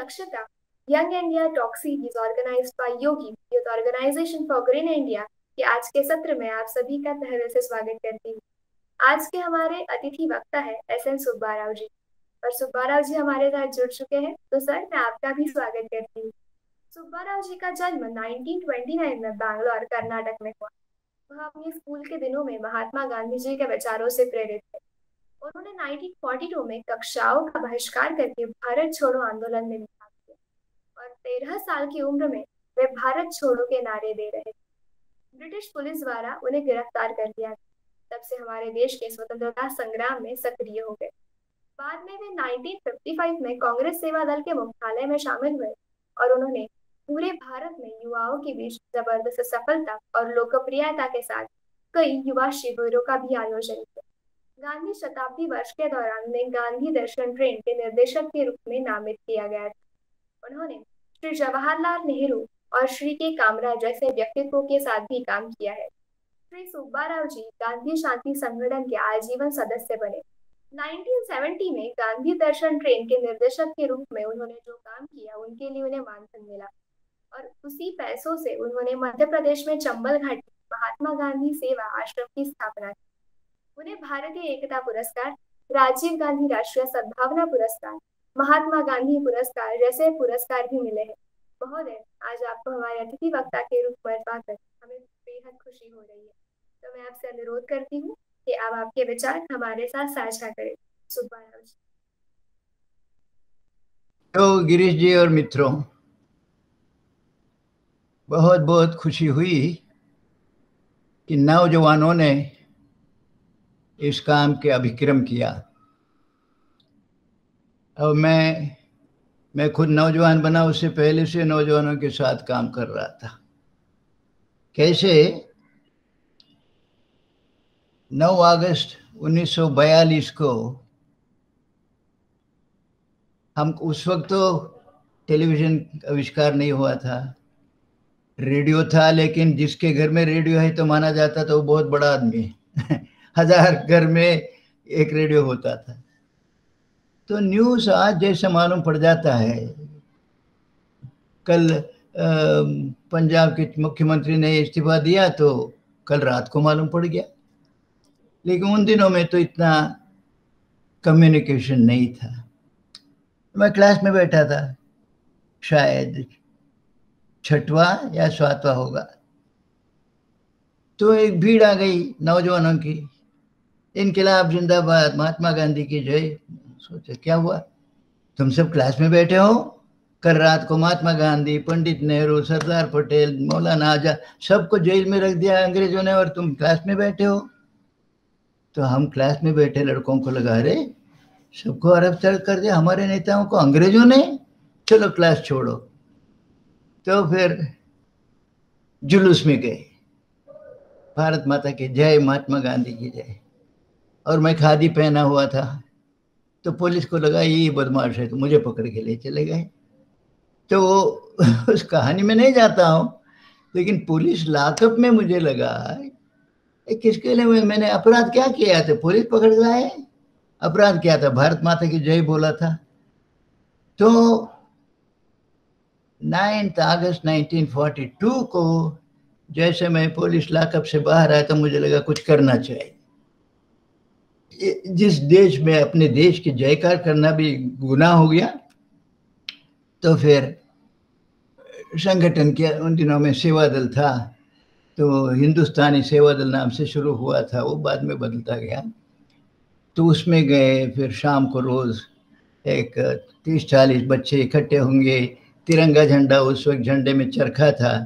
Akshita. Young India Talk Series organized by Yogi Youth Organization for Green India के आज के सत्र में आप सभी का तहे से स्वागत करती हूँ। आज के हमारे अतिथि वक्ता है एस.एन. सुब्बा राव जी और सुब्बा राव जी हमारे साथ जुड़ चुके हैं, तो सर मैं आपका भी स्वागत करती हूँ। सुब्बा राव जी का जन्म 1929 में बैंगलोर कर्नाटक में हुआ। वह अपने स्कूल के दिनों में महात्मा गांधी जी के विचारों से प्रेरित थे। उन्होंने 1942 में कक्षाओं का बहिष्कार करके भारत छोड़ो आंदोलन में भाग लिया और 13 साल की उम्र में वे भारत छोड़ो के नारे दे रहे थे। ब्रिटिश पुलिस द्वारा उन्हें गिरफ्तार कर लिया। तब से हमारे देश के स्वतंत्रता संग्राम में सक्रिय हो गए। बाद में वे 1955 में कांग्रेस सेवा दल के मुख्यालय में शामिल हुए और उन्होंने पूरे भारत में युवाओं के बीच जबरदस्त सफलता और लोकप्रियता के साथ कई युवा शिविरों का भी आयोजन किया। गांधी शताब्दी वर्ष के दौरान उन्हें गांधी दर्शन ट्रेन के निर्देशक के रूप में नामित किया गया था। उन्होंने श्री जवाहरलाल नेहरू और श्री के कामराज जैसे व्यक्तित्वों के साथ भी काम किया है। श्री सुब्बा राव जी गांधी शांति संगठन के आजीवन सदस्य बने। 1970 में गांधी दर्शन ट्रेन के निर्देशक के रूप में उन्होंने जो काम किया उनके लिए उन्हें मानधन मिला और उसी पैसों से उन्होंने मध्य प्रदेश में चंबल घाटी महात्मा गांधी सेवा आश्रम की स्थापना की। उन्हें भारतीय एकता पुरस्कार, राजीव गांधी राष्ट्रीय सद्भावना पुरस्कार, महात्मा गांधी पुरस्कार जैसे पुरस्कार भी मिले हैं। महोदय, आज आपको हमारे अतिथि वक्ता के रूप में पाकर हमें बेहद खुशी हो रही है। तो मैं आपसे अनुरोध करती हूँ कि आप आपके विचार हमारे साथ साझा करें। सुब्बा राव जी। तो गिरीश जी और मित्रों, बहुत बहुत खुशी हुई कि नौजवानों ने इस काम के अभिक्रम किया। अब मैं खुद नौजवान बना, उससे पहले से नौजवानों के साथ काम कर रहा था। कैसे 9 अगस्त 1942 को हम उस वक्त तो टेलीविजन आविष्कार नहीं हुआ था, रेडियो था, लेकिन जिसके घर में रेडियो है तो माना जाता था वो बहुत बड़ा आदमी है। 1000 घर में एक रेडियो होता था। तो न्यूज़ आज जैसे मालूम पड़ जाता है, कल पंजाब के मुख्यमंत्री ने इस्तीफा दिया तो कल रात को मालूम पड़ गया। लेकिन उन दिनों में तो इतना कम्युनिकेशन नहीं था। मैं क्लास में बैठा था, शायद 6वां या 7वां होगा, तो एक भीड़ आ गई नौजवानों की, इनकलाब जिंदाबाद, महात्मा गांधी की जय। सोचा क्या हुआ, तुम सब क्लास में बैठे हो? कल रात को महात्मा गांधी, पंडित नेहरू, सरदार पटेल, मौलाना आजाद सबको जेल में रख दिया अंग्रेजों ने और तुम क्लास में बैठे हो। तो हम क्लास में बैठे लड़कों को लगा रहे, सबको अरब कर दिया हमारे नेताओं को अंग्रेजों ने, चलो क्लास छोड़ो। तो फिर जुलूस में गए, भारत माता की जय, महात्मा गांधी की जय। और मैं खादी पहना हुआ था, तो पुलिस को लगा ये बदमाश है, तो मुझे पकड़ के ले चले गए। तो उस कहानी में नहीं जाता हूँ, लेकिन पुलिस लॉकअप में मुझे लगा किसके लिए मैंने अपराध क्या किया था, पुलिस पकड़ लाए। अपराध क्या था, भारत माता की जय बोला था। तो 9 अगस्त 1942 को जैसे मैं पुलिस लॉकअप से बाहर आया तो मुझे लगा कुछ करना चाहिए। जिस देश में अपने देश की जयकार करना भी गुनाह हो गया, तो फिर संगठन के उन दिनों में सेवा दल था, तो हिंदुस्तानी सेवा दल नाम से शुरू हुआ था, वो बाद में बदलता गया। तो उसमें गए, फिर शाम को रोज एक 30-40 बच्चे इकट्ठे होंगे, तिरंगा झंडा, उस वक्त झंडे में चरखा था,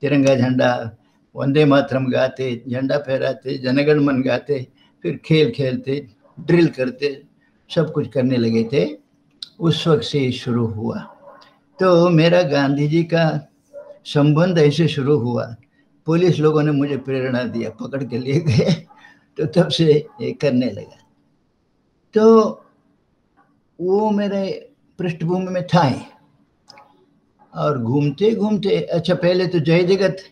तिरंगा झंडा, वंदे मातरम गाते, झंडा फहराते, जनगण मन गाते, फिर खेल खेलते, ड्रिल करते, सब कुछ करने लगे थे। उस वक्त से शुरू हुआ। तो मेरा गांधी जी का संबंध ऐसे शुरू हुआ। पुलिस लोगों ने मुझे प्रेरणा दिया, पकड़ के ले गए, तो तब से ये करने लगा। तो वो मेरे पृष्ठभूमि में था ही। और घूमते घूमते, अच्छा पहले तो जय जगत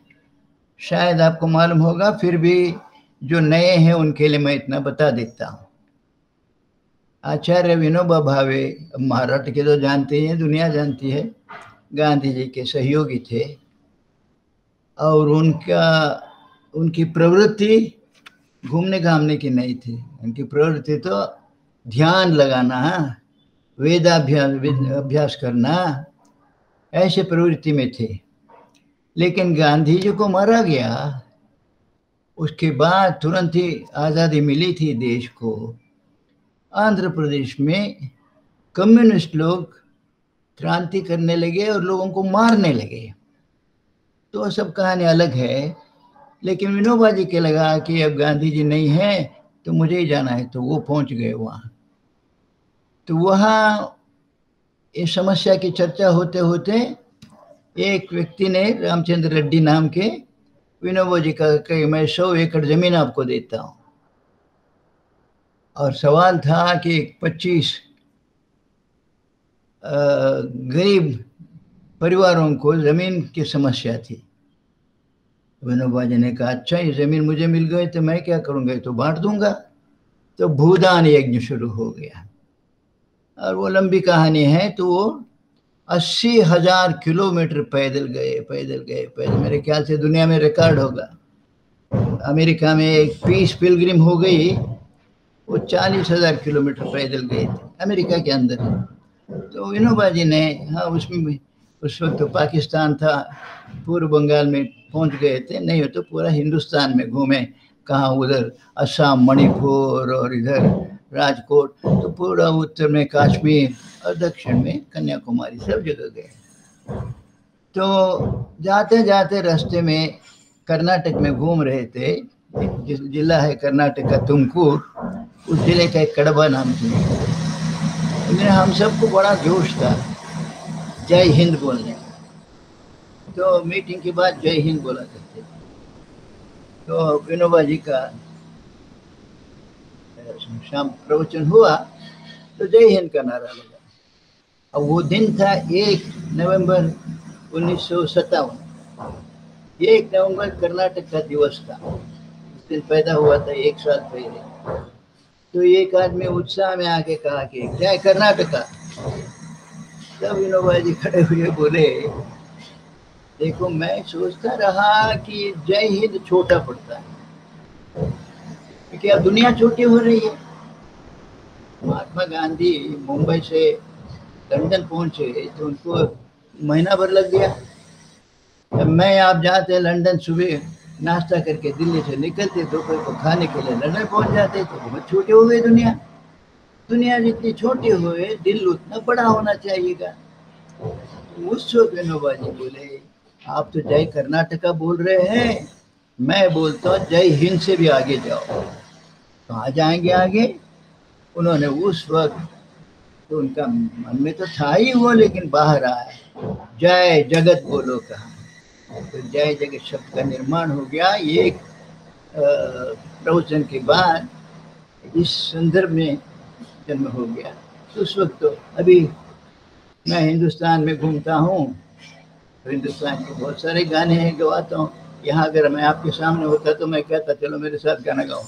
शायद आपको मालूम होगा, फिर भी जो नए हैं उनके लिए मैं इतना बता देता हूँ। आचार्य विनोबा भावे, महाराष्ट्र के तो जानते ही हैं, दुनिया जानती है, गांधी जी के सहयोगी थे। और उनकी प्रवृत्ति घूमने घामने की नहीं थी। उनकी प्रवृत्ति तो ध्यान लगाना, अभ्यास करना, ऐसे प्रवृत्ति में थे। लेकिन गांधी जी को मारा गया, उसके बाद तुरंत ही आज़ादी मिली थी देश को। आंध्र प्रदेश में कम्युनिस्ट लोग क्रांति करने लगे और लोगों को मारने लगे। तो सब कहानी अलग है। लेकिन विनोबा जी के लगा कि अब गांधी जी नहीं है तो मुझे ही जाना है, तो वो पहुंच गए वहां। तो वहां इस समस्या की चर्चा होते होते एक व्यक्ति ने, रामचंद्र रेड्डी नाम के, विनोबा जी का कि मैं 100 एकड़ जमीन आपको देता हूं। और सवाल था कि 25 गरीब परिवारों को जमीन की समस्या थी। विनोबा जी ने कहा, अच्छा ये जमीन मुझे मिल गई तो मैं क्या करूंगा, तो बांट दूंगा। तो भूदान यज्ञ शुरू हो गया। और वो लंबी कहानी है। तो वो 80,000 किलोमीटर पैदल गए। मेरे ख्याल से दुनिया में रिकॉर्ड होगा। अमेरिका में एक पीस पिलग्रिम हो गई, वो 40,000 किलोमीटर पैदल गए थे अमेरिका के अंदर। तो विनोबा जी ने, हाँ, उसमें भी उस वक्त तो पाकिस्तान था, पूर्व बंगाल में पहुंच गए थे, नहीं हो तो पूरा हिंदुस्तान में घूमे। कहाँ उधर असम, मणिपुर, और इधर राजकोट, तो पूरा उत्तर में कश्मीर और दक्षिण में कन्याकुमारी, सब जगह गए। तो जाते जाते रास्ते में कर्नाटक में घूम रहे थे। जिस जिला है कर्नाटक का तुमकुर, उस जिले का एक कड़बा नाम की, हम सबको बड़ा जोश था जय हिंद बोलने। तो मीटिंग के बाद जय हिंद बोला करते थे। तो विनोबा जी का शाम प्रवचन हुआ तो जय हिंद का नारा लगा। अब वो दिन था 1 नवंबर 1957। 1 नवंबर कर्नाटक का दिवस था। उस दिन पैदा हुआ था 1 साल पहले। तो एक आदमी उत्साह में आके कहा कि जय कर्नाटका। तब विनोबा जी खड़े हुए बोले, देखो मैं सोचता रहा कि जय हिंद छोटा पड़ता है, क्योंकि अब दुनिया छोटी हो रही है। महात्मा गांधी मुंबई से लंदन पहुंचे तो उनको महीना भर लग गया। जब मैं आप जाते लंदन, सुबह नाश्ता करके दिल्ली से निकलते, दोपहर को खाने के लिए लंदन पहुंच जाते, तो बहुत छोटे हो गए दुनिया जितनी छोटी हुए, दिल उतना बड़ा होना चाहिएगा। उस वक्त विनोबा जी बोले, आप तो जय कर्नाटका बोल रहे हैं, मैं बोलता हूँ जय हिंद से भी आगे जाओ। कहाँ जाएंगे आगे? उन्होंने उस वक्त, तो उनका मन में तो था ही वो, लेकिन बाहर आया, जय जगत बोलो कहा। तो जय जगत शब्द का निर्माण हो गया। ये एक प्रवचन के बाद इस संदर्भ में जन्म हो गया। तो उस वक्त, तो अभी मैं हिंदुस्तान में घूमता हूँ, तो हिंदुस्तान के बहुत सारे गाने हैं, गवाता हूँ। यहाँ अगर मैं आपके सामने होता तो मैं कहता चलो मेरे साथ गाना गाओ।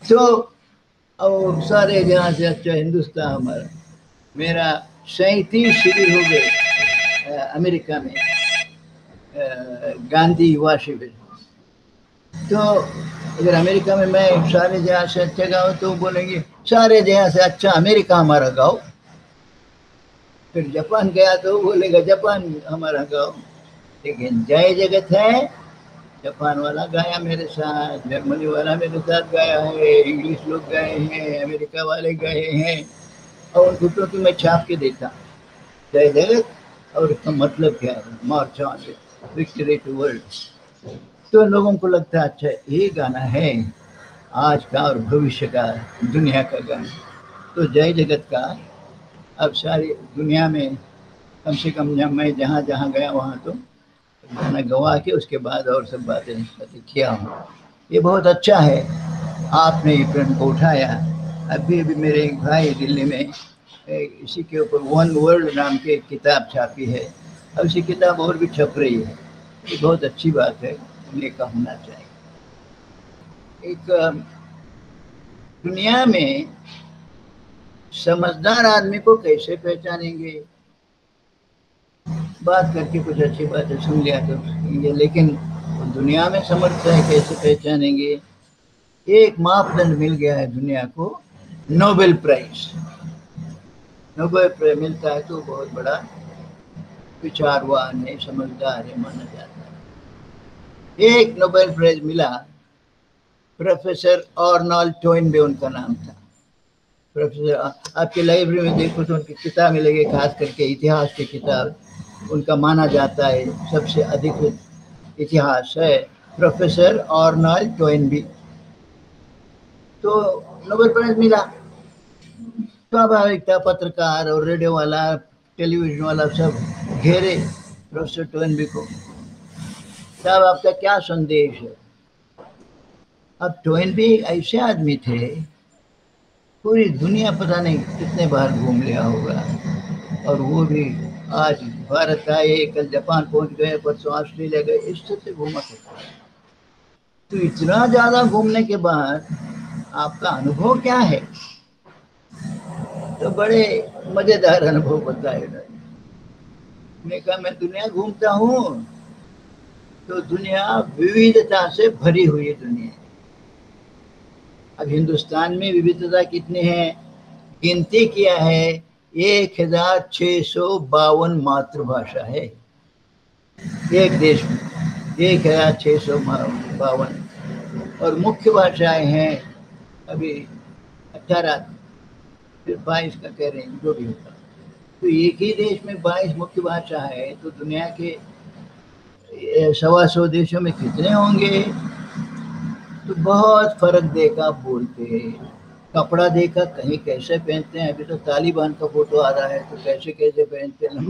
तो और सारे जहाँ से अच्छा हिंदुस्तान हमारा। मेरा 37 शिविर हो गए अमेरिका में, गांधी युवा शिविर। तो अगर अमेरिका में मैं सारे जहाँ से अच्छा गाऊँ तो बोलेंगे सारे जहाँ से अच्छा अमेरिका हमारा गाओ। फिर जापान गया तो बोलेगा जापान हमारा गाओ। लेकिन जय जगत है, जापान वाला गाया मेरे साथ, जर्मनी वाला मेरे साथ गाया है, इंग्लिश लोग गए हैं, अमेरिका वाले गए हैं, और उनको तो मैं छाप के देता जय जगत। और इसका मतलब क्या है? March on victory to world. तो लोगों को लगता है अच्छा ये गाना है आज का और भविष्य का दुनिया का गाना। तो जय जगत का अब सारी दुनिया में कम से कम मैं जहाँ जहाँ गया वहाँ तो गाना गवा के उसके बाद और सब बातें किया हूँ। ये बहुत अच्छा है, आपने ये प्रश्न को उठाया। अभी अभी मेरे एक भाई दिल्ली में इसी के ऊपर वन वर्ल्ड नाम की एक किताब छापी है। अब इसी किताब और भी छप रही है। ये बहुत अच्छी बात है, लेखा होना चाहिए। एक दुनिया में समझदार आदमी को कैसे पहचानेंगे? बात करके कुछ अच्छी बातें सुन लिया तो सुनेंगे, लेकिन दुनिया में समर्थ है कैसे पहचानेंगे? एक मापदंड मिल गया है दुनिया को, नोबेल प्राइज। नोबेल प्राइज मिलता है तो बहुत बड़ा विचारवान है, समझदार है माना जाता है। एक नोबेल प्राइज मिला, प्रोफेसर अर्नोल्ड टोइनबे उनका नाम था। प्रोफेसर, आपकी लाइब्रेरी में देखो तो उनकी किताब मिलेगी, खास करके इतिहास की किताब। उनका माना जाता है सबसे अधिक इतिहास है प्रोफेसर अर्नोल्ड टोइनबी। तो नोबेल प्राइज मिला। स्वाभाविक था, पत्रकार और रेडियो वाला, टेलीविजन वाला सब घेरे प्रोफेसर टोइनबी को। साहब, आपका क्या संदेश है? अब टोइनबी ऐसे आदमी थे, पूरी दुनिया पता नहीं कितने बार घूम लिया होगा, और वो भी आज भारत आए, कल जापान पहुंच गए, परसों ऑस्ट्रेलिया गए, इस तरह से घूमा करता है। तो इतना ज्यादा घूमने के बाद आपका अनुभव क्या है? तो बड़े मजेदार अनुभव बताए। मैं कहा, मैं दुनिया घूमता हूँ तो दुनिया विविधता से भरी हुई दुनिया है। अब हिंदुस्तान में विविधता कितनी है? गिनती किया है, 1652 मातृभाषा है एक देश में, 1652। और मुख्य भाषाएं हैं अभी 18, फिर 22 का कह रहे हैं, जो भी होगा। तो एक ही देश में 22 मुख्य भाषा है, तो दुनिया के 125 देशों में कितने होंगे? तो बहुत फर्क देखा बोलते हैं। कपड़ा देखा, कहीं कैसे पहनते हैं, अभी तो तालिबान का फोटो आ रहा है तो कैसे कैसे पहनते हैं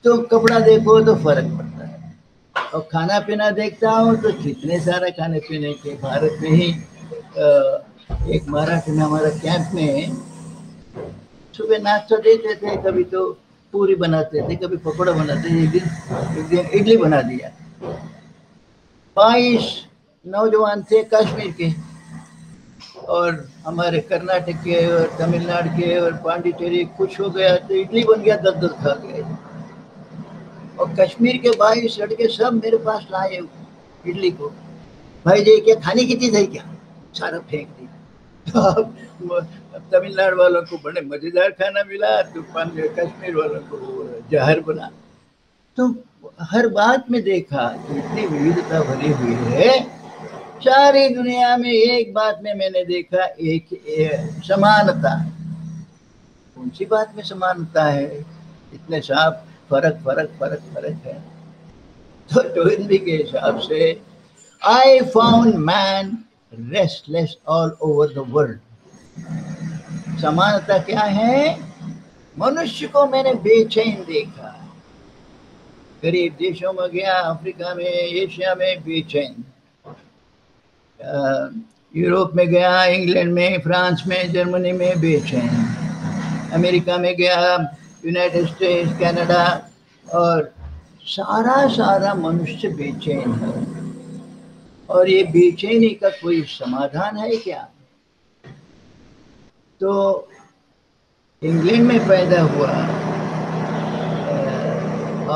तो कपड़ा देखो तो फर्क पड़ता है। और खाना पीना देखता हूँ तो कितने सारे खाने पीने के। भारत में ही एक मराठी में हमारा कैंप में सुबह नाश्ता देते थे, कभी तो पूरी बनाते थे, कभी पकौड़ा बनाते थे, एक दिन इडली बना दिया। 22 नौजवान थे कश्मीर के, और हमारे कर्नाटक के और तमिलनाडु के और पांडिचेरी, कुछ हो गया तो इडली बन गया, 10-10 खा गए। और कश्मीर के 22 लड़के सब मेरे पास लाए इडली को। भाई जी, क्या खाने की चीज है क्या? सारा फेंक दिया। तो तमिलनाडु वालों को बड़े मजेदार खाना मिला, तो कश्मीर वालों को जहर बना। तो हर बात में देखा कि इतनी विविधता भरी हुई है। सारी दुनिया में एक बात में मैंने देखा, एक समानता। कौन सी बात में समानता है? इतने साफ फर्क फर्क फर्क फर्क है। तो टोइनबी के हिसाब से, I found man restless all over the world. समानता क्या है? मनुष्य को मैंने बेचैन देखा। गरीब देशों में गया, अफ्रीका में, एशिया में बेचैन, यूरोप में गया, इंग्लैंड में, फ्रांस में, जर्मनी में बेचैन, अमेरिका में गया, यूनाइटेड स्टेट्स, कनाडा, और सारा मनुष्य बेचैन है। और ये बेचैनी का कोई समाधान है क्या? तो इंग्लैंड में पैदा हुआ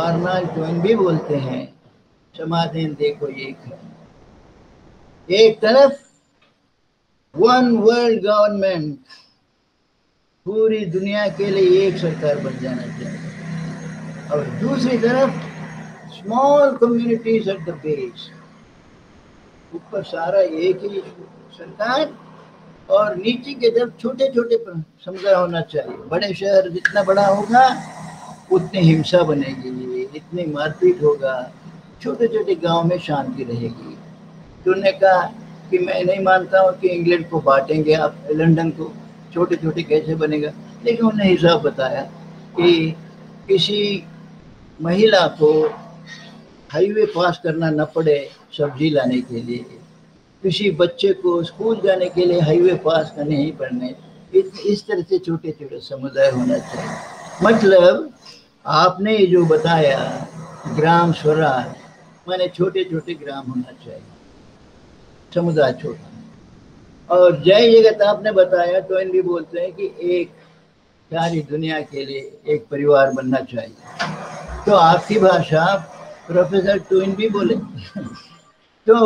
अर्नोल्ड टोइनबी बोलते हैं, समाधान देखो एक है। एक तरफ वन वर्ल्ड गवर्नमेंट, पूरी दुनिया के लिए एक सरकार बन जाना चाहिए, और दूसरी तरफ small communities at the base, ऊपर सारा एक ही सरकार, और नीचे की तरफ छोटे छोटे समुदाय होना चाहिए। बड़े शहर जितना बड़ा होगा उतनी हिंसा बनेगी, इतनी मारपीट होगा, छोटे छोटे गांव में शांति रहेगी। तो उन्होंने कहा कि मैं नहीं मानता हूँ कि इंग्लैंड को बांटेंगे आप, लंदन को, छोटे छोटे कैसे बनेगा। लेकिन उन्होंने हिसाब बताया कि किसी महिला को हाईवे पास करना न पड़े सब्जी लाने के लिए, किसी बच्चे को स्कूल जाने के लिए हाईवे पास करने ही पड़ने, इस तरह से छोटे छोटे समुदाय होना चाहिए। मतलब आपने ये जो बताया ग्राम स्वराज, माने छोटे छोटे ग्राम होना चाहिए, समुदाय छोटा। और जय जगत आपने बताया, टोइनबी बोलते हैं कि एक सारी दुनिया के लिए एक परिवार बनना चाहिए। तो आपकी भाषा प्रोफेसर टूइन भी बोले तो,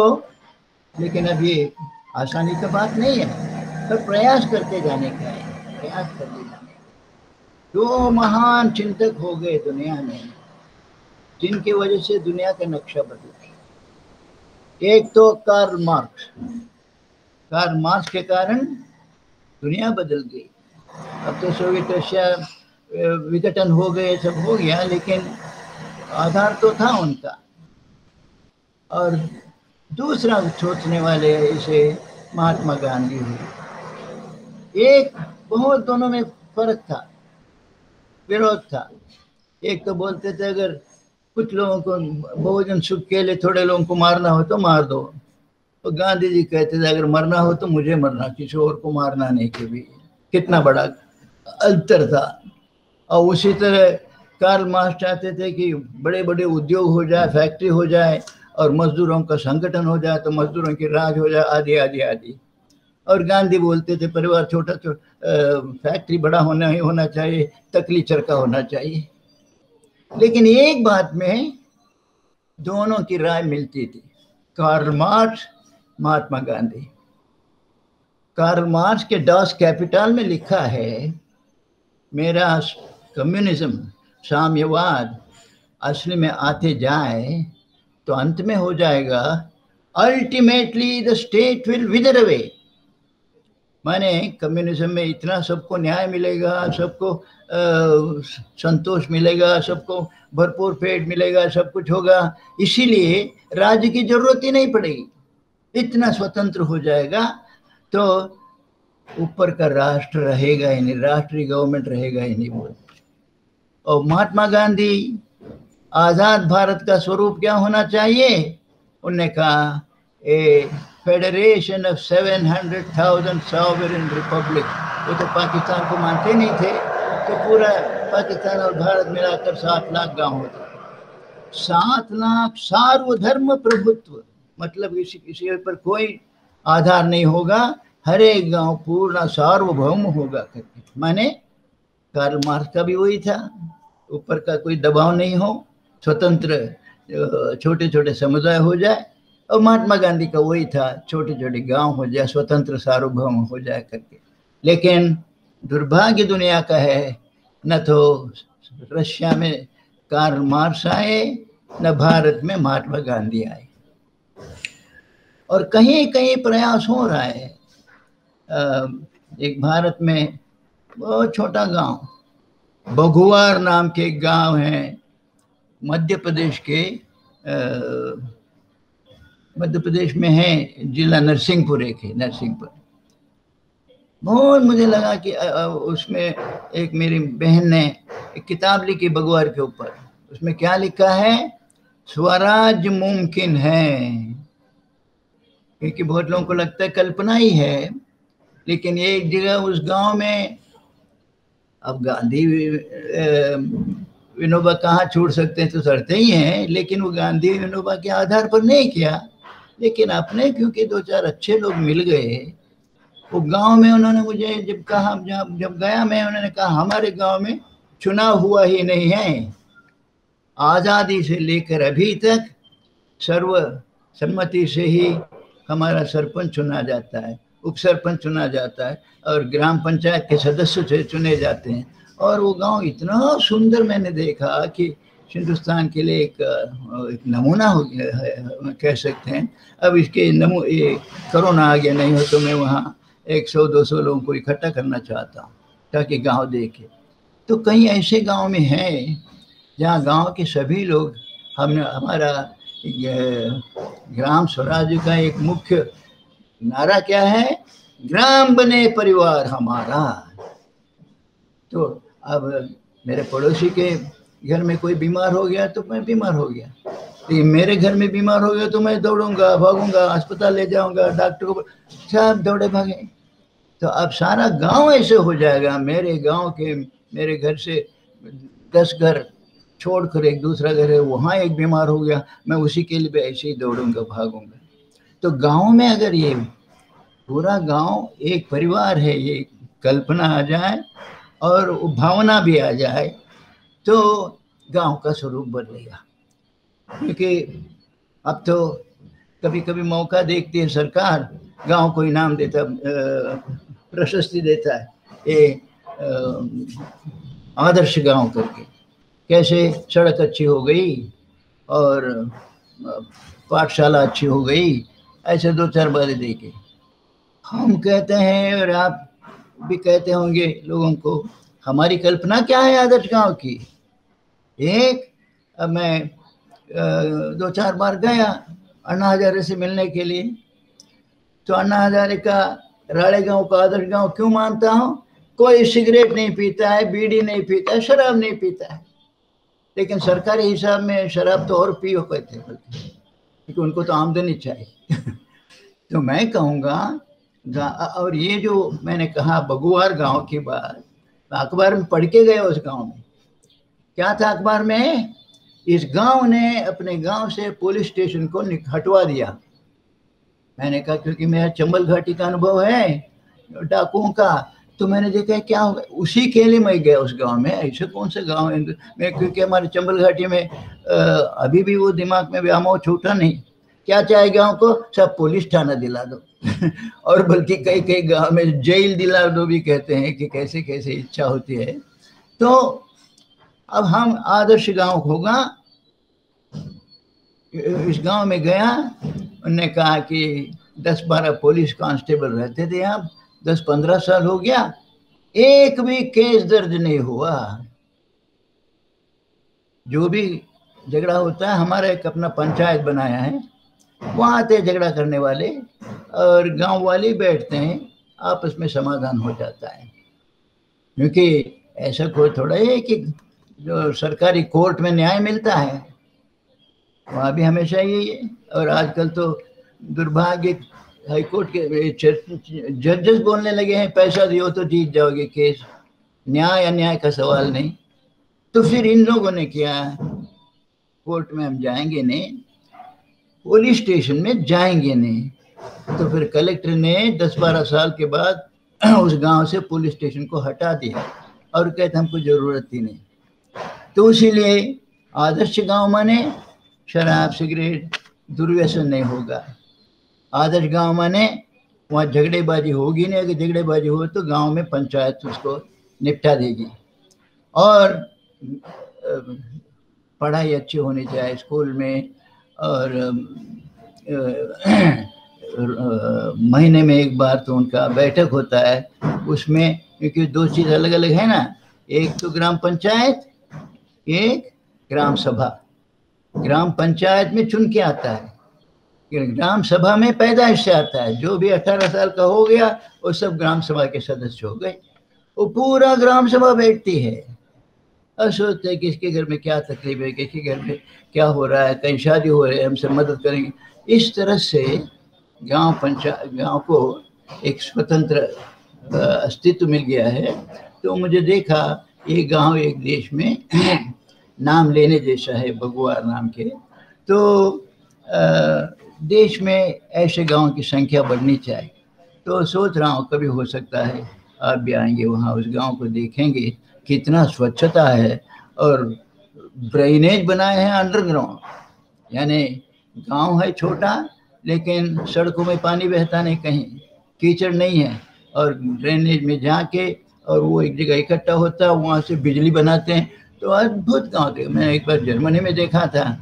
लेकिन अब ये आसानी का बात नहीं है, पर प्रयास करते जाने का है, प्रयास करते जाने का। दो महान चिंतक हो गए दुनिया में जिनकी वजह से दुनिया का नक्शा बदला। एक तो कार्ल मार्क्स, कार्ल मार्क्स के कारण दुनिया बदल गई। अब तो सोवियत रशिया विघटन हो गए, सब हो गया, लेकिन आधार तो था उनका। और दूसरा सोचने वाले इसे महात्मा गांधी हुए। एक बहुत दोनों में फर्क था, विरोध था। एक तो बोलते थे अगर कुछ लोगों को बहुजन सुख के लिए थोड़े लोगों को मारना हो तो मार दो, तो गांधी जी कहते थे अगर मरना हो तो मुझे मरना, किसी और को मारना नहीं। कभी कितना बड़ा अंतर था। और उसी तरह कार्ल मार्क्स चाहते थे कि बड़े बड़े उद्योग हो जाए, फैक्ट्री हो जाए और मजदूरों का संगठन हो जाए, तो मजदूरों की राज हो जाए, आदि आदि आदि। और गांधी बोलते थे परिवार छोटा छोटा, फैक्ट्री बड़ा होना ही होना चाहिए, तकली चरखा होना चाहिए। लेकिन एक बात में दोनों की राय मिलती थी, Karl Marx, Mahatma Gandhi. Karl Marx के डास कैपिटल में लिखा है, मेरा कम्युनिज्म, साम्यवाद असली में आते जाए तो अंत में हो जाएगा, ultimately the state will विदर away. माने कम्युनिज्म में इतना सबको न्याय मिलेगा, सबको संतोष मिलेगा, सबको भरपूर पेट मिलेगा, सब कुछ होगा, इसीलिए राज्य की जरूरत ही नहीं पड़ेगी, इतना स्वतंत्र हो जाएगा तो ऊपर का राष्ट्र रहेगा ही नहीं, राष्ट्रीय गवर्नमेंट रहेगा ही नहीं बोल। और महात्मा गांधी आजाद भारत का स्वरूप क्या होना चाहिए, उन्होंने कहा ए फेडरेशन ऑफ 700,000 सॉवरेन रिपब्लिक। वो तो पाकिस्तान को मानते नहीं थे, तो पूरा पाकिस्तान और भारत मिलाकर 7 लाख गांव होते, 7 लाख सार्वधर्म प्रभुत्व, मतलब किसी पर कोई आधार नहीं होगा, हर एक गांव पूर्ण सार्वभौम होगा करके। माने कार्ल मार्क्स का भी वही था, ऊपर का कोई दबाव नहीं हो, स्वतंत्र छोटे छोटे समुदाय हो जाए। और महात्मा गांधी का वही था, छोटे छोटे गांव हो जाए, स्वतंत्र सार्वभौम हो जाए करके। लेकिन दुर्भाग्य दुनिया का है, न तो रशिया में कार्ल मार्क्स आए, न भारत में महात्मा गांधी आए। और कहीं कहीं प्रयास हो रहा है। एक भारत में बहुत छोटा गांव, बघुआर नाम के एक गांव है, मध्य प्रदेश के, मध्य प्रदेश में है, जिला नरसिंहपुर एक है, नरसिंहपुर। बहुत मुझे लगा कि उसमें एक मेरी बहन ने एक किताब लिखी बघुआर के ऊपर। उसमें क्या लिखा है, स्वराज मुमकिन है। क्योंकि बहुत लोगों को लगता है कल्पना ही है, लेकिन एक जगह उस गांव में, अब गांधी विनोबा कहाँ छोड़ सकते हैं, तो चढ़ते ही हैं, लेकिन वो गांधी विनोबा के आधार पर नहीं किया, लेकिन अपने क्योंकि 2-4 अच्छे लोग मिल गए वो गांव में। उन्होंने मुझे जब कहा, जब गया मैं, उन्होंने कहा हमारे गांव में चुनाव हुआ ही नहीं है, आज़ादी से लेकर अभी तक सर्वसम्मति से ही हमारा सरपंच चुना जाता है, उप सरपंच चुना जाता है, और ग्राम पंचायत के सदस्य से चुने जाते हैं। और वो गांव इतना सुंदर मैंने देखा कि हिंदुस्तान के लिए एक नमूना हो गया है, कह सकते हैं। अब इसके ये कोरोना आ गया, नहीं हो तो मैं वहाँ 100-200 लोगों को इकट्ठा करना चाहता हूँ ताकि गांव देखे। तो कई ऐसे गांव में हैं जहाँ गांव के सभी लोग, हमारा ग्राम स्वराज का एक मुख्य नारा क्या है, ग्राम बने परिवार हमारा। तो अब मेरे पड़ोसी के घर में कोई बीमार हो गया तो मैं बीमार हो गया, लेकिन मेरे घर में बीमार हो गया तो मैं दौड़ूंगा, भागूंगा, अस्पताल ले जाऊंगा, डॉक्टर को, सब दौड़े भागे। तो अब सारा गांव ऐसे हो जाएगा, मेरे गांव के, मेरे घर से 10 घर छोड़कर एक दूसरा घर है, वहाँ एक बीमार हो गया, मैं उसी के लिए ऐसे ही दौड़ूंगा, भागूंगा। तो गांव में अगर ये पूरा गांव एक परिवार है, ये कल्पना आ जाए और भावना भी आ जाए तो गांव का स्वरूप बदलेगा। क्योंकि अब तो कभी कभी मौका देखती है सरकार, गांव को इनाम देता, प्रशस्ति देता है, ये आदर्श गांव करके। कैसे सड़क अच्छी हो गई और पाठशाला अच्छी हो गई, ऐसे दो चार बातें देके हम कहते हैं, और आप भी कहते होंगे लोगों को, हमारी कल्पना क्या है आदर्श गांव की। एक, अब मैं 2-4 बार गया अन्ना हजारे से मिलने के लिए, तो अन्ना हजारे का राड़ेगांव का आदर्श गांव क्यों मानता हूं? कोई सिगरेट नहीं पीता है, बीड़ी नहीं पीता है, शराब नहीं पीता है। लेकिन सरकारी हिसाब में शराब तो और पियो कहते हैं, क्योंकि उनको तो आमदनी चाहिए। तो मैं कहूँगा, और ये जो मैंने कहा बगुआर गांव की बात, अखबार में पढ़ के गए उस गांव में। क्या था अखबार में? इस गांव ने अपने गांव से पुलिस स्टेशन को हटवा दिया। मैंने कहा क्योंकि मेरा चंबल घाटी का अनुभव है डाकुओं का, तो मैंने देखा क्या होगा। उसी के लिए मैं गया उस गांव में। ऐसे कौन से गांव है मैं, क्योंकि हमारे चंबल घाटी में अभी भी वो दिमाग में व्यामोह छूटा नहीं। क्या चाहे गांव को? सब पुलिस थाना दिला दो। और बल्कि कई कई गांव में जेल दिला दो भी कहते हैं कि कैसे कैसे इच्छा होती है। तो अब हम आदर्श गांव होगा। इस गांव में गया, उन्होंने कहा कि 10-12 पुलिस कांस्टेबल रहते थे यहाँ, 10-15 साल हो गया, एक भी केस दर्ज नहीं हुआ। जो भी झगड़ा होता है, हमारा एक अपना पंचायत बनाया है, वहाँ आते झगड़ा करने वाले और गांव वाले बैठते हैं, आपस में समाधान हो जाता है। क्योंकि ऐसा कोई थोड़ा है कि जो सरकारी कोर्ट में न्याय मिलता है, वहाँ भी हमेशा यही है। और आजकल तो दुर्भाग्य, हाईकोर्ट के जजेस बोलने लगे हैं पैसा दियो तो जीत जाओगे केस, न्याय अन्याय का सवाल नहीं। तो फिर इन लोगों ने किया, कोर्ट में हम जाएंगे नहीं, पुलिस स्टेशन में जाएंगे नहीं। तो फिर कलेक्टर ने 10-12 साल के बाद उस गांव से पुलिस स्टेशन को हटा दिया और कहते हमको जरूरत ही नहीं। तो इसीलिए आदर्श गांव माने शराब सिगरेट दुर्व्यसन नहीं होगा। आदर्श गांव माने वहाँ झगड़ेबाजी होगी नहीं। अगर झगड़ेबाजी हो तो गांव में पंचायत उसको निपटा देगी। और पढ़ाई अच्छी होनी चाहिए स्कूल में, और महीने में एक बार तो उनका बैठक होता है। उसमें क्योंकि दो चीज़ अलग अलग है ना, एक तो ग्राम पंचायत, एक ग्राम सभा। ग्राम पंचायत में चुन के आता है, ग्राम सभा में पैदाइश से आता है। जो भी 18 साल का हो गया वो सब ग्राम सभा के सदस्य हो गए। वो पूरा ग्राम सभा बैठती है और सोचते हैं किसके घर में क्या तकलीफ है, किसके घर में क्या हो रहा है, कहीं शादी हो रही है, हमसे मदद करेंगे। इस तरह से गांव को एक स्वतंत्र अस्तित्व मिल गया है। तो मुझे देखा ये गांव एक देश में नाम लेने जैसा है, बगुआर नाम के। तो देश में ऐसे गांव की संख्या बढ़नी चाहिए। तो सोच रहा हूँ कभी हो सकता है आप भी आएंगे वहाँ, उस गांव को देखेंगे कितना स्वच्छता है। और ड्रेनेज बनाए हैं अंडरग्राउंड, यानी गांव है छोटा लेकिन सड़कों में पानी बहता नहीं, कहीं कीचड़ नहीं है। और ड्रेनेज में जाके और वो एक जगह इकट्ठा होता है, वहाँ से बिजली बनाते हैं। तो अद्भुत गाँव थे। मैं एक बार जर्मनी में देखा था,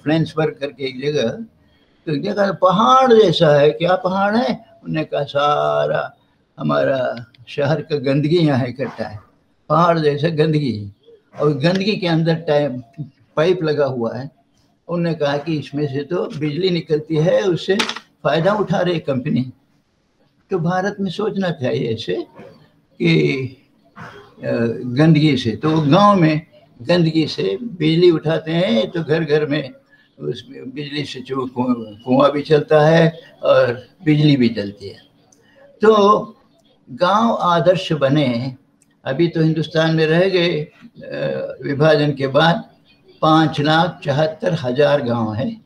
फ्लेंसबर्ग करके एक जगह, तो देखा पहाड़ जैसा है। क्या पहाड़ है? उन्होंने कहा सारा हमारा शहर का गंदगी यहाँ इकट्ठा है, पहाड़ जैसे गंदगी। और गंदगी के अंदर पाइप लगा हुआ है। उन्होंने कहा कि इसमें से तो बिजली निकलती है, उससे फायदा उठा रही कंपनी। तो भारत में सोचना चाहिए ऐसे कि गंदगी से, तो गांव में गंदगी से बिजली उठाते हैं, तो घर घर में उसमें बिजली से जो कुआं भी चलता है और बिजली भी चलती है। तो गांव आदर्श बने। अभी तो हिंदुस्तान में रह गए विभाजन के बाद 5,74,000 गांव है,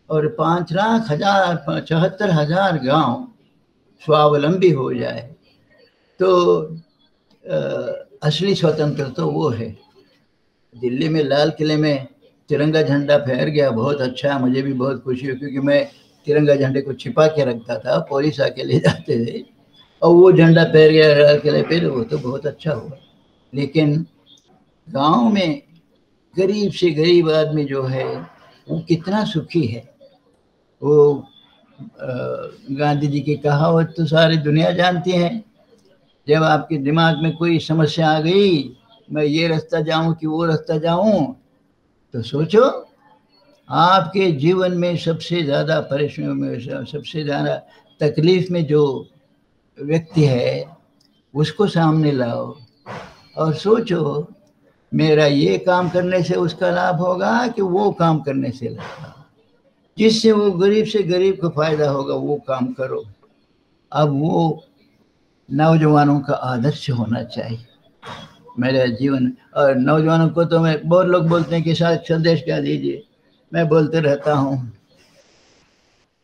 और 5,74,000 गांव स्वावलंबी हो जाए तो असली स्वतंत्रता तो वो है। दिल्ली में लाल किले में तिरंगा झंडा फहर गया, बहुत अच्छा, मुझे भी बहुत खुशी हुई, क्योंकि मैं तिरंगा झंडे को छिपा के रखता था, पुलिस आके ले जाते थे, और वो झंडा फहर गया लाल किले पे, वो तो बहुत अच्छा हुआ। लेकिन गांव में गरीब से गरीब आदमी जो है वो कितना सुखी है। वो गांधी जी की कहावत तो सारी दुनिया जानती है, जब आपके दिमाग में कोई समस्या आ गई, मैं ये रास्ता जाऊं कि वो रास्ता जाऊं, तो सोचो आपके जीवन में सबसे ज्यादा परेशानी में, सबसे ज्यादा तकलीफ में जो व्यक्ति है उसको सामने लाओ और सोचो मेरा ये काम करने से उसका लाभ होगा कि वो काम करने से लाभ होगा, जिससे वो गरीब से गरीब को फायदा होगा वो काम करो। अब वो नौजवानों का आदर्श होना चाहिए मेरे जीवन। और नौजवानों को तो मैं, बहुत लोग बोलते हैं कि शायद संदेश क्या दीजिए, मैं बोलते रहता हूँ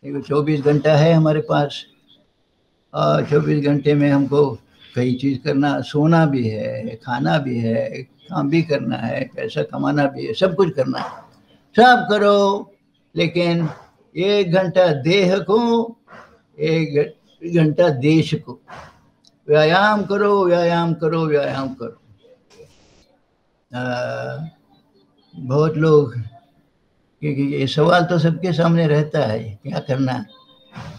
24 घंटा है हमारे पास, और 24 घंटे में हमको कई चीज़ करना, सोना भी है, खाना भी है, काम भी करना है, पैसा कमाना भी है, सब कुछ करना है, सब करो, लेकिन 1 घंटा देह को, 1 घंटा देश को, व्यायाम करो, व्यायाम करो, व्यायाम करो। बहुत लोग, क्योंकि ये सवाल तो सबके सामने रहता है क्या करना,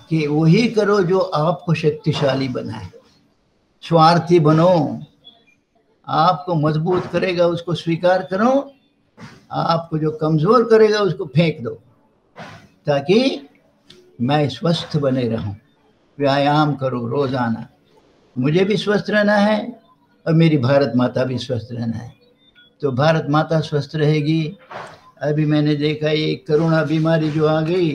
कि वही करो जो आपको शक्तिशाली बनाए। स्वार्थी बनो, आपको मजबूत करेगा उसको स्वीकार करो, आपको जो कमजोर करेगा उसको फेंक दो, ताकि मैं स्वस्थ बने रहूं। व्यायाम करो रोजाना, मुझे भी स्वस्थ रहना है और मेरी भारत माता भी स्वस्थ रहना है। तो भारत माता स्वस्थ रहेगी। अभी मैंने देखा ये कोरोना बीमारी जो आ गई,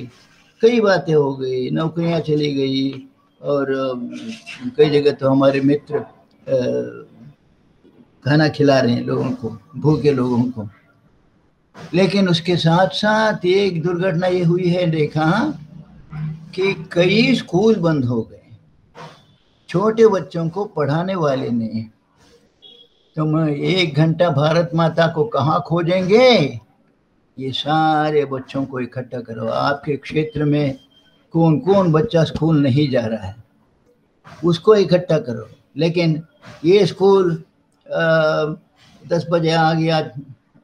कई बातें हो गई, नौकरियां चली गई, और कई जगह तो हमारे मित्र खाना खिला रहे हैं लोगों को, भूखे लोगों को। लेकिन उसके साथ साथ एक दुर्घटना ये हुई है, देखा कि कई स्कूल बंद हो गए, छोटे बच्चों को पढ़ाने वाले नहीं। तो मैं 1 घंटा भारत माता को कहाँ खोजेंगे? ये सारे बच्चों को इकट्ठा करो। आपके क्षेत्र में कौन कौन बच्चा स्कूल नहीं जा रहा है, उसको इकट्ठा करो। लेकिन ये स्कूल 10 बजे आ गया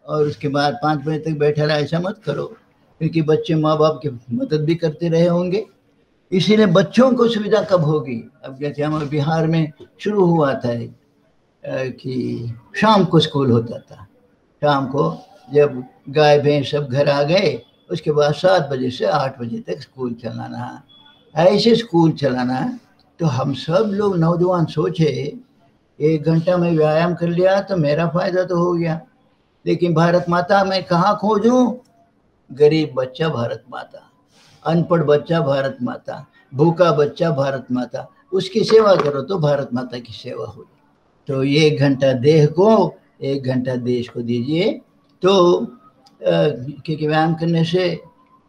और उसके बाद 5 बजे तक बैठा रहा, ऐसा मत करो, क्योंकि बच्चे माँ बाप की मदद भी करते रहे होंगे। इसीलिए बच्चों को सुविधा कब होगी? अब जैसे हमारे बिहार में शुरू हुआ था कि शाम को स्कूल होता था, शाम को जब गाय भैंस सब घर आ गए, उसके बाद 7 बजे से 8 बजे तक स्कूल चलाना, ऐसे स्कूल चलाना। तो हम सब लोग नौजवान सोचे 1 घंटा में व्यायाम कर लिया तो मेरा फायदा तो हो गया, लेकिन भारत माता मैं कहाँ खोजूं? गरीब बच्चा भारत माता, अनपढ़ बच्चा भारत माता, भूखा बच्चा भारत माता, उसकी सेवा करो तो भारत माता की सेवा होगी। तो 1 घंटा देह को, 1 घंटा देश को दीजिए। तो क्योंकि व्यायाम करने से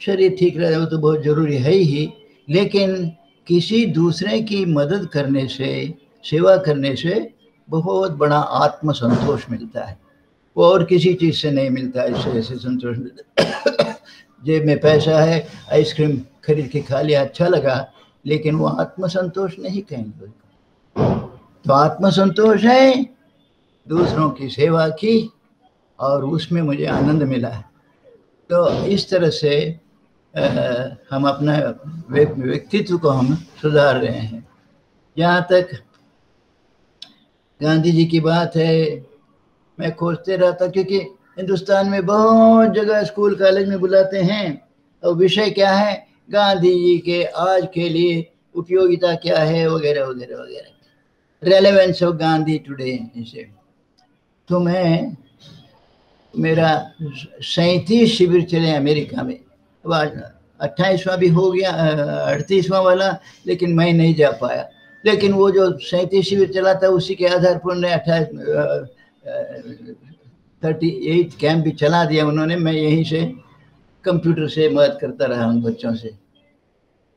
शरीर ठीक रहे, वो तो बहुत जरूरी है ही, लेकिन किसी दूसरे की मदद करने से, सेवा करने से बहुत बड़ा आत्म संतोष मिलता है, वो और किसी चीज से नहीं मिलता है। इससे ऐसे संतोष मिलता है। जेब में पैसा है, आइसक्रीम खरीद के खा लिया, अच्छा लगा, लेकिन वो आत्म संतोष नहीं कहेंगे। तो आत्म संतोष है दूसरों की सेवा की, और उसमें मुझे आनंद मिला है। तो इस तरह से हम अपना व्यक्तित्व को हम सुधार रहे हैं। जहाँ तक गांधी जी की बात है, मैं खोजते रहता, क्योंकि हिंदुस्तान में बहुत जगह स्कूल कॉलेज में बुलाते हैं, और विषय क्या है? गांधी जी के आज के लिए उपयोगिता क्या है, वगैरह वगैरह वगैरह, रेलेवेंस ऑफ गांधी टुडे। इसे तो मैं, मेरा 37 शिविर चले अमेरिका में, अब 28वां भी हो गया, 38वां वाला, लेकिन मैं नहीं जा पाया। लेकिन वो जो 37 शिविर चला था उसी के आधार पर उन्होंने 38 कैंप भी चला दिया उन्होंने। मैं यहीं से कंप्यूटर से मदद करता रहा हूँ बच्चों से।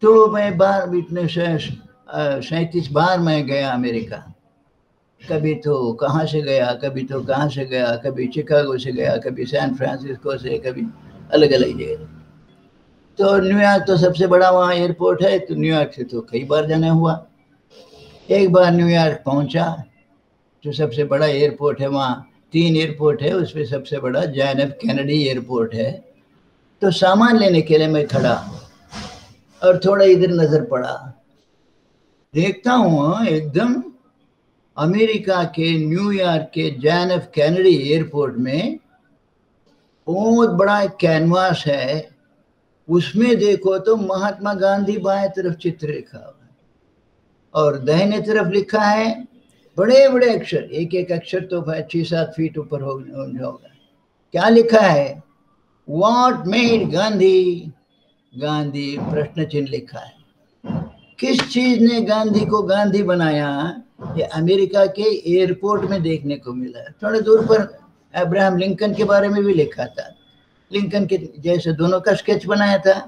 तो मैं बार इतने 37 बार मैं गया अमेरिका, कभी तो कहाँ से गया, कभी तो कहाँ से गया, कभी शिकागो से गया, कभी सैन फ्रांसिस्को से, कभी अलग अलग जगह। तो न्यूयॉर्क तो सबसे बड़ा वहाँ एयरपोर्ट है, तो न्यूयॉर्क से तो कई बार जाना हुआ। एक बार न्यूयॉर्क पहुंचा, जो सबसे बड़ा एयरपोर्ट है वहाँ, 3 एयरपोर्ट है, उसमें सबसे बड़ा जॉन एफ कैनेडी एयरपोर्ट है। तो सामान लेने के लिए मैं खड़ा और थोड़ा इधर नजर पड़ा, देखता हूँ एकदम अमेरिका के न्यूयॉर्क के जॉन एफ कैनेडी एयरपोर्ट में बहुत बड़ा एक कैनवास है, उसमें देखो तो महात्मा गांधी बाएं तरफ चित्र लिखा हुआ है और दाहिने तरफ लिखा है बड़े बड़े अक्षर, एक एक अक्षर तो 6-7 फीट ऊपर होगा। क्या लिखा है? व्हाट मेड गांधी, गांधी प्रश्न चिन्ह लिखा है। किस चीज ने गांधी को गांधी बनाया, ये अमेरिका के एयरपोर्ट में देखने को मिला। थोड़े दूर पर अब्राहम लिंकन के बारे में भी लिखा था, लिंकन के जैसे दोनों का स्केच बनाया था,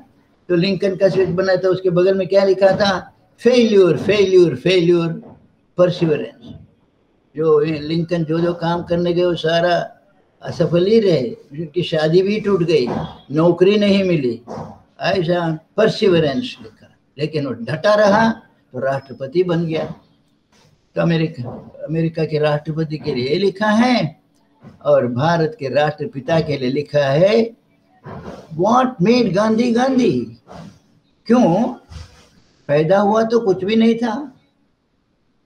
तो लिंकन का स्केच बनाया था, उसके बगल में क्या लिखा था? Failure failure failure perseverance. जो लिंकन जो जो काम करने गए वो सारा असफल ही रहे, उनकी शादी भी टूट गई, नौकरी नहीं मिली, ऐसा परसिवरेंस लिखा, लेकिन वो डटा रहा तो राष्ट्रपति बन गया। तो अमेरिका के राष्ट्रपति के लिए लिखा है और भारत के राष्ट्रपिता के लिए लिखा है व्हाट मेड गांधी गांधी। क्यों? पैदा हुआ तो कुछ भी नहीं था,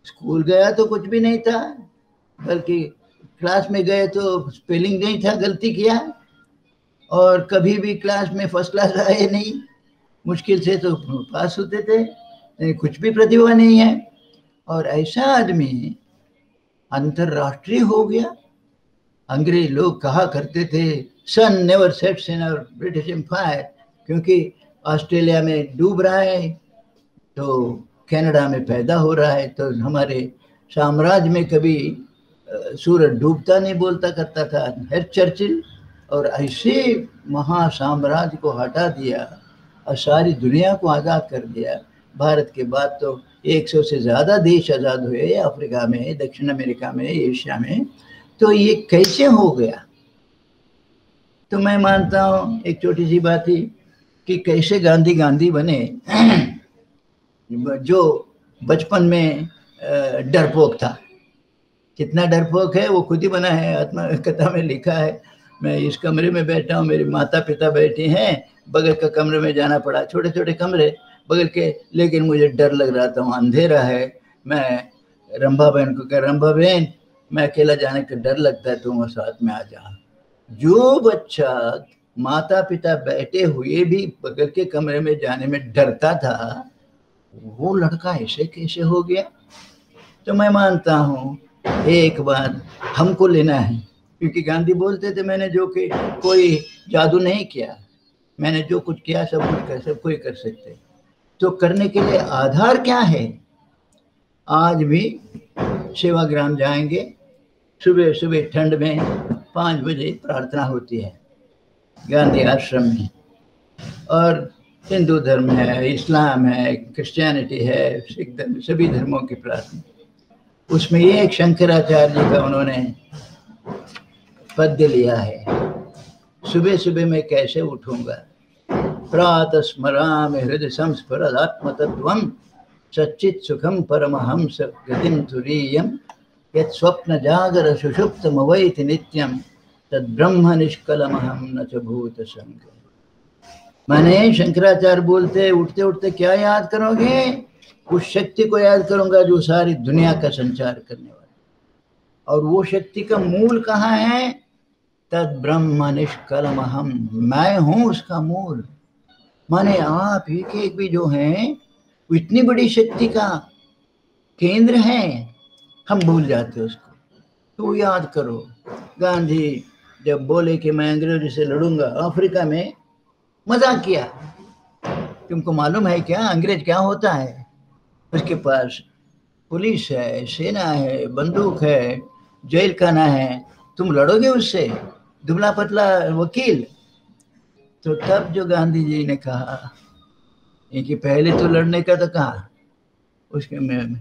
स्कूल गया तो कुछ भी नहीं था, बल्कि क्लास में गए तो स्पेलिंग नहीं था, गलती किया, और कभी भी क्लास में फर्स्ट क्लास आए नहीं, मुश्किल से तो पास होते थे, कुछ भी प्रतिभा नहीं है। और ऐसा आदमी अंतरराष्ट्रीय हो गया। अंग्रेज लोग कहा करते थे sun never sets in our British empire, क्योंकि ऑस्ट्रेलिया में डूब रहा है तो कनाडा में पैदा हो रहा है, तो हमारे साम्राज्य में कभी सूरज डूबता नहीं बोलता करता था हेर चर्चिल। और ऐसे महासाम्राज्य को हटा दिया और सारी दुनिया को आज़ाद कर दिया। भारत के बाद तो 100 से ज़्यादा देश आज़ाद हुए, अफ्रीका में, दक्षिण अमेरिका में, एशिया में। तो ये कैसे हो गया? तो मैं मानता हूँ एक छोटी सी बात ही कि कैसे गांधी गांधी बने। जो बचपन में डरपोक था, कितना डरपोक है वो खुद ही बना है, आत्मकथा में लिखा है। मैं इस कमरे में बैठा हूँ, मेरे माता पिता बैठे हैं, बगल का कमरे में जाना पड़ा, छोटे छोटे कमरे बगल के, लेकिन मुझे डर लग रहा था, वहाँ अंधेरा है। मैं रंभा बहन को कह, रंभा बहन मैं अकेला जाने का डर लगता है, तुम साथ में आ जा। जो बच्चा माता पिता बैठे हुए भी बगल के कमरे में जाने में डरता था, वो लड़का ऐसे कैसे हो गया? तो मैं मानता हूँ एक बार हमको लेना है, क्योंकि गांधी बोलते थे मैंने जो कि कोई जादू नहीं किया, मैंने जो कुछ किया सब कोई कर सकते। तो करने के लिए आधार क्या है? आज भी सेवाग्राम जाएंगे, सुबह सुबह ठंड में 5 बजे प्रार्थना होती है गांधी आश्रम में। और हिंदू धर्म है, इस्लाम है, क्रिश्चियनिटी है, सिख धर्म, सभी धर्मों की प्रार्थना। उसमें ये एक शंकराचार्य जी का उन्होंने पद्य लिया है, सुबह सुबह मैं कैसे उठूंगा, प्रातः स्मरामि हृदय संस्फुरद आत्मतत्वम सच्चित सुखम परमहंस गतिम तुरीयम यत् स्वप्न जागर सुषुप्तमवैति नित्यम तद ब्रह्म निष्कलमहम न च भूत संग। माने शंकराचार्य बोलते उठते उठते क्या याद करोगे? उस शक्ति को याद करूंगा जो सारी दुनिया का संचार करने वाला। और वो शक्ति का मूल कहाँ है? तद ब्रह्म निष्कलमहम, मैं हूं उसका मूल। माने आप एक भी जो हैं वो इतनी बड़ी शक्ति का केंद्र है, हम भूल जाते उसको। तो याद करो, गांधी जब बोले कि मैं अंग्रेजों से लड़ूंगा, अफ्रीका में मजाक किया। तुमको मालूम है क्या अंग्रेज क्या होता है? उसके पास पुलिस है, सेना है, बंदूक है, जेल खाना है, तुम लड़ोगे उससे? दुबला पतला वकील। तो तब जो गांधी जी ने कहा कि पहले तो लड़ने का तो कहा, उसके में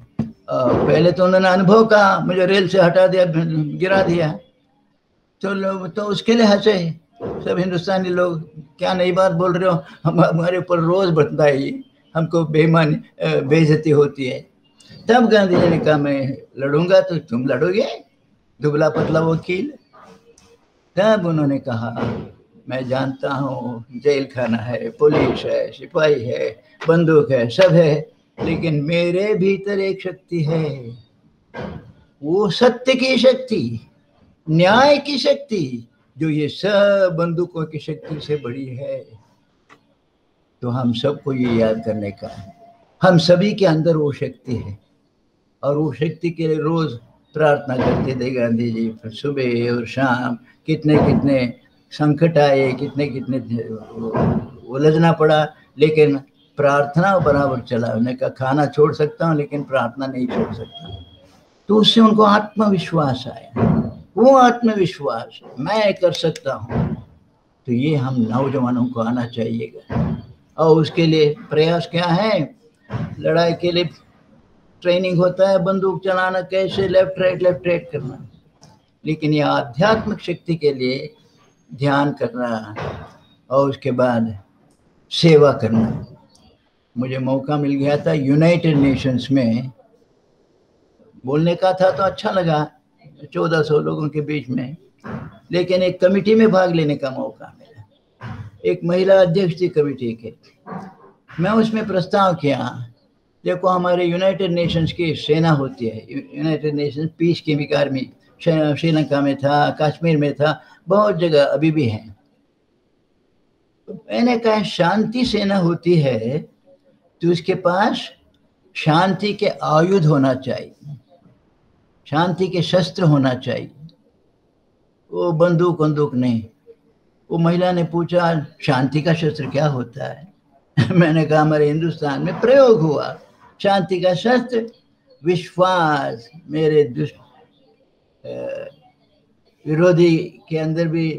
पहले तो उन्होंने अनुभव कहा, मुझे रेल से हटा दिया, गिरा दिया, तो लोग तो उसके लिए हंसे सब हिंदुस्तानी लोग, क्या नई बात बोल रहे हो, हमारे ऊपर रोज बनता है ये, हमको बेईमानी बेइज्जती होती है। तब गांधी जी ने कहा मैं लड़ूंगा तो तुम लड़ोगे, दुबला पतला वकील। तब उन्होंने कहा मैं जानता हूँ जेल खाना है, पुलिस है, सिपाही है, बंदूक है, सब है, लेकिन मेरे भीतर एक शक्ति है, वो सत्य की शक्ति, न्याय की शक्ति, जो ये सब बंदूकों की शक्ति से बड़ी है। तो हम सबको ये याद करने का है, हम सभी के अंदर वो शक्ति है, और वो शक्ति के लिए रोज प्रार्थना करते थे गांधी जी, सुबह और शाम। कितने कितने संकट आए, कितने कितने उलझना पड़ा, लेकिन प्रार्थना बराबर चला। उन्होंने कहा खाना छोड़ सकता हूँ लेकिन प्रार्थना नहीं छोड़ सकता। तो उससे उनको आत्मविश्वास आया, वो आत्मविश्वास मैं कर सकता हूँ। तो ये हम नौजवानों को आना चाहिएगा, और उसके लिए प्रयास क्या है, लड़ाई के लिए ट्रेनिंग होता है, बंदूक चलाना कैसे, लेफ्ट राइट करना, लेकिन ये आध्यात्मिक शक्ति के लिए ध्यान करना और उसके बाद सेवा करना। मुझे मौका मिल गया था यूनाइटेड नेशंस में बोलने का, था तो अच्छा लगा 1400 लोगों के बीच में, लेकिन एक कमेटी में भाग लेने का मौका मिला। एक महिला अध्यक्ष थी कमेटी के, मैं उसमें प्रस्ताव किया, देखो हमारे यूनाइटेड नेशंस की सेना होती है, United Nations peace keeping army, Sri Lanka में था, कश्मीर में था, बहुत जगह अभी भी है। मैंने कहा शांति सेना होती है तो उसके पास शांति के आयुध होना चाहिए, शांति के शस्त्र होना चाहिए, वो बंदूक नहीं। वो महिला ने पूछा शांति का शस्त्र क्या होता है मैंने कहा हमारे हिंदुस्तान में प्रयोग हुआ शांति का शस्त्र विश्वास। मेरे विरोधी के अंदर भी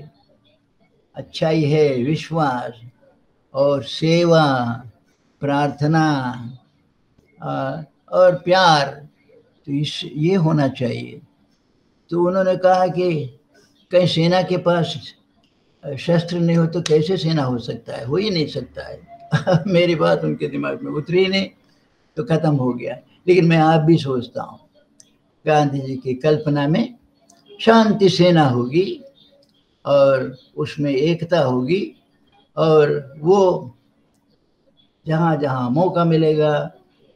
अच्छाई है, विश्वास और सेवा, प्रार्थना और प्यार, तो ये होना चाहिए। तो उन्होंने कहा कि कहीं सेना के पास शस्त्र नहीं हो तो कैसे सेना हो सकता है, हो ही नहीं सकता है मेरी बात उनके दिमाग में उतरी नहीं, तो खत्म हो गया। लेकिन मैं आप भी सोचता हूँ गांधी जी की कल्पना में शांति सेना होगी और उसमें एकता होगी, और वो जहाँ जहाँ मौका मिलेगा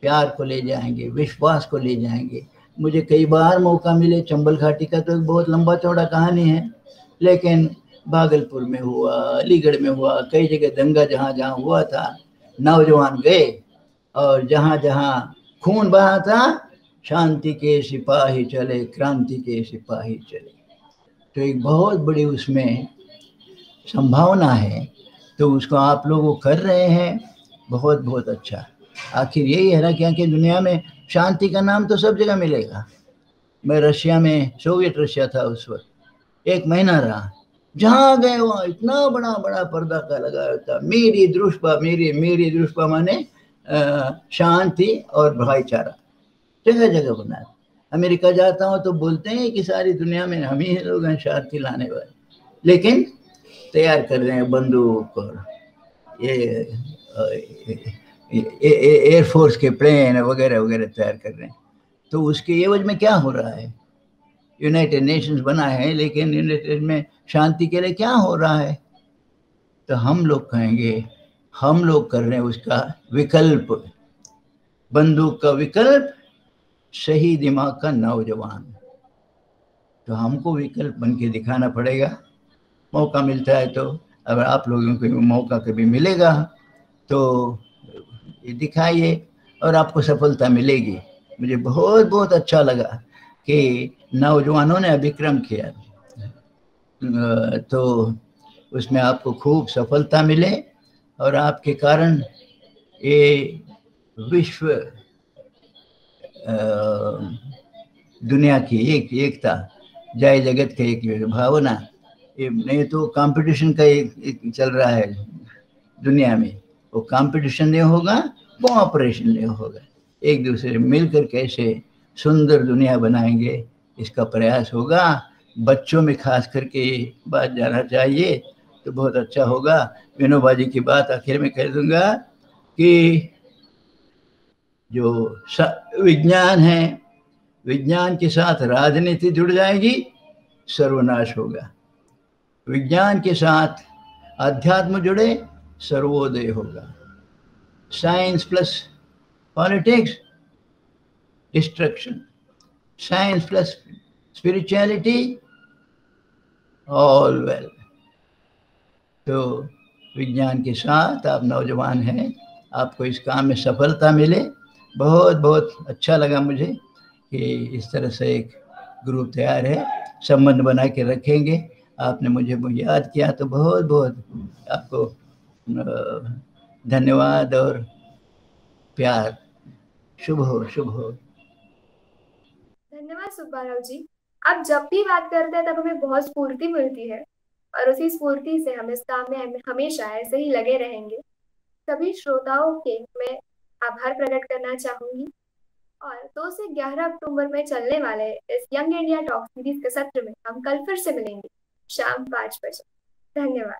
प्यार को ले जाएंगे, विश्वास को ले जाएंगे। मुझे कई बार मौका मिले, चंबल घाटी का तो एक बहुत लंबा चौड़ा कहानी है, लेकिन भागलपुर में हुआ, अलीगढ़ में हुआ, कई जगह दंगा जहाँ जहाँ हुआ था, नौजवान गए और जहाँ जहाँ खून बहा था शांति के सिपाही चले, क्रांति के सिपाही चले। तो एक बहुत बड़ी उसमें संभावना है, तो उसको आप लोग कर रहे हैं, बहुत बहुत अच्छा। आखिर यही है ना कि दुनिया में शांति का नाम तो सब जगह मिलेगा। मैं रशिया में, सोवियत रशिया था उस वक्त, 1 महीना रहा, जहाँ गए वहाँ इतना बड़ा बड़ा पर्दा का लगाया था, मेरी दृष्पा, मेरी दृष्पा माने शांति और भाईचारा जगह जगह बना। अमेरिका जाता हूँ तो बोलते हैं कि सारी दुनिया में हम ही लोग हैं शांति लाने वाले, लेकिन तैयार कर रहे हैं बंदूक और ये एयरफोर्स के प्लेन वगैरह वगैरह तैयार कर रहे हैं। तो उसके एवज में क्या हो रहा है, यूनाइटेड नेशंस बना है, लेकिन यूनाइटेड में शांति के लिए क्या हो रहा है। तो हम लोग कहेंगे हम लोग कर रहे हैं उसका विकल्प, बंदूक का विकल्प सही दिमाग का नौजवान। तो हमको विकल्प बन के दिखाना पड़ेगा। मौका मिलता है तो, अगर आप लोगों को मौका कभी मिलेगा तो ये दिखाइए और आपको सफलता मिलेगी। मुझे बहुत बहुत अच्छा लगा कि नौजवानों ने अभिक्रम किया, तो उसमें आपको खूब सफलता मिले और आपके कारण ये विश्व दुनिया की एकता, जय जगत का एक भावना, ये नहीं तो कंपटीशन का एक चल रहा है दुनिया में, वो कंपटीशन नहीं होगा, कोऑपरेशन नहीं होगा। एक दूसरे मिलकर कैसे सुंदर दुनिया बनाएंगे, इसका प्रयास होगा। बच्चों में खास करके ये बात जाना चाहिए तो बहुत अच्छा होगा। विनोबा जी की बात आखिर में कह दूंगा कि जो विज्ञान है, विज्ञान के साथ राजनीति जुड़ जाएगी, सर्वनाश होगा। विज्ञान के साथ अध्यात्म जुड़े, सर्वोदय होगा। Science plus politics, destruction. Science plus spirituality, all well. तो विज्ञान के साथ आप नौजवान हैं, आपको इस काम में सफलता मिले। बहुत बहुत अच्छा लगा मुझे कि इस तरह से एक ग्रुप तैयार है, संबंध बना के रखेंगे। आपने मुझे याद किया तो बहुत बहुत आपको धन्यवाद और प्यार। शुभ हो, शुभ हो। धन्यवाद सुब्बाराव जी। आप जब भी बात करते हैं तब हमें बहुत स्फूर्ति मिलती है, और उसी स्फूर्ति से हम इस काम में हमेशा ऐसे ही लगे रहेंगे। सभी श्रोताओं के मैं आभार प्रकट करना चाहूंगी, और 2 से 11 अक्टूबर में चलने वाले इस यंग इंडिया टॉक सीरीज के सत्र में हम कल फिर से मिलेंगे शाम 5 बजे। धन्यवाद।